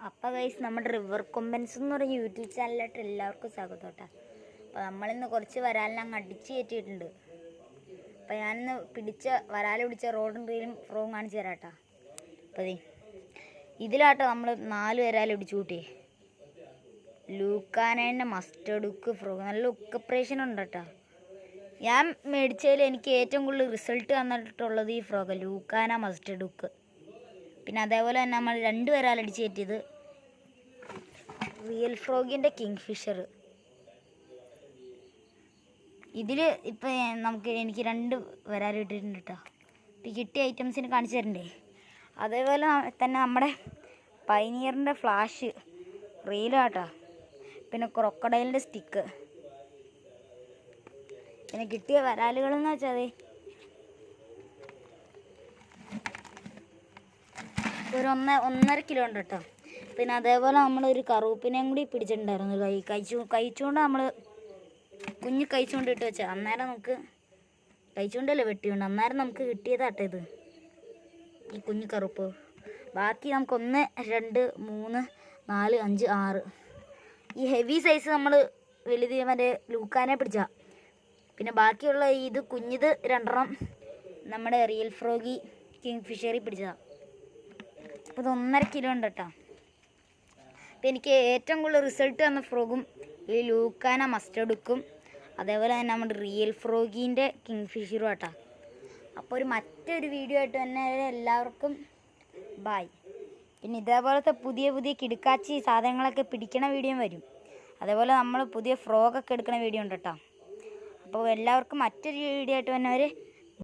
അപ്പോൾ ഗൈസ് നമ്മുടെ റിവർ കൊമ്പൻസ് എന്ന് പറഞ്ഞ യൂട്യൂബ് ചാനലിലായിട്ട് എല്ലാവർക്കും സ്വാഗതം കേട്ടോ. അപ്പോൾ നമ്മളിന്ന് കുറച്ച് വരാലിനെ അങ്ങ് അടിച്ച് കയറ്റിയിട്ടുണ്ട്. അപ്പോൾ ഞാനിന്ന് വരാൽ പിടിച്ച റോഡും റീലും ഫ്രോവും കാണിച്ച് തരാം കേട്ടോ. അപ്പോൾ ഇതിലാട്ടോ നമ്മൾ 4 വരാൽ പിടിച്ചു കൂട്ടിയേ. ലൂക്കാനേൻ്റെ മസ്റ്റർഡ് ഉക്ക് ഫ്രോഗ് നല്ല ഉക്ക് ഓപ്പറേഷൻ ഉണ്ട് കേട്ടോ. ഞാൻ മേടിച്ചതിൽ എനിക്ക് ഏറ്റവും കൂടുതൽ റിസൾട്ട് തന്നിട്ടുള്ളത് ഈ ഫ്രോഗ് ലൂക്കാന മസ്റ്റർഡ് ഉക്ക്. പിന്നെ അതേപോലെ തന്നെ നമ്മൾ 2 വരാൽ അടിച്ച് കയറ്റിയത് റിയൽ ഫ്രോഗിൻ്റെ കിങ് ഫിഷർ. ഇതിൽ ഇപ്പം എനിക്ക് 2 വരാൽ ഇട്ടിട്ടുണ്ട് കേട്ടോ. ഇപ്പം കിട്ടിയ ഐറ്റംസിന് കാണിച്ചു തരണ്ടേ. അതേപോലെ തന്നെ നമ്മുടെ പൈനിയറിൻ്റെ ഫ്ലാഷ് റീലാട്ടോ. പിന്നെ ക്രൊക്കഡൈലിൻ്റെ സ്റ്റിക്ക്. പിന്നെ കിട്ടിയ വരാലുകളെന്ന് വെച്ചാൽ ഒരു 1.5 കിലോ ഉണ്ട് കേട്ടോ. പിന്നെ അതേപോലെ നമ്മളൊരു കറുപ്പിനെയും കൂടി പിടിച്ചിട്ടുണ്ടായിരുന്നു. കഴിച്ചുകൊണ്ട് നമ്മൾ കുഞ്ഞ് കഴിച്ചുകൊണ്ട് ഇട്ട് വെച്ചാൽ അന്നേരം നമുക്ക് കഴിച്ചുകൊണ്ടല്ലേ വെട്ടിയുണ്ട്. അന്നേരം നമുക്ക് കിട്ടിയതാട്ടെ ഇത് ഈ കുഞ്ഞ് കറുപ്പ്. ബാക്കി നമുക്ക് 1, 2, 3, 4, 5, 6 ഈ ഹെവി സൈസ് നമ്മൾ വലുത് മറ്റേ ലൂക്കാനെ പിടിച്ച. പിന്നെ ബാക്കിയുള്ള ഇത് കുഞ്ഞിത് 2 നമ്മുടെ റിയൽ ഫ്രോഗി കിങ് ഫിഷറി പിടിച്ചതാണ്. അപ്പോൾ ഇത് 1.5 കിലോ ഉണ്ട് കേട്ടോ. അപ്പോൾ എനിക്ക് ഏറ്റവും കൂടുതൽ റിസൾട്ട് തന്ന ഫ്രോഗും ഈ ലൂക്കാന മസ്റ്റർഡ് ഉക്കും അതേപോലെ തന്നെ നമ്മുടെ റിയൽ ഫ്രോഗീൻ്റെ കിങ് ഫിഷറും കേട്ടോ. അപ്പോൾ മറ്റൊരു വീഡിയോ ആയിട്ട് തന്നെ എല്ലാവർക്കും ബായ്. പിന്നെ ഇതേപോലത്തെ പുതിയ കിടുക്കാച്ചി സാധനങ്ങളൊക്കെ പിടിക്കണ വീഡിയോ വരും. അതേപോലെ നമ്മൾ പുതിയ ഫ്രോഗൊക്കെ എടുക്കണ വീഡിയോ ഉണ്ട് കേട്ടോ. അപ്പോൾ എല്ലാവർക്കും മറ്റൊരു വീഡിയോ ആയിട്ട് തന്നെ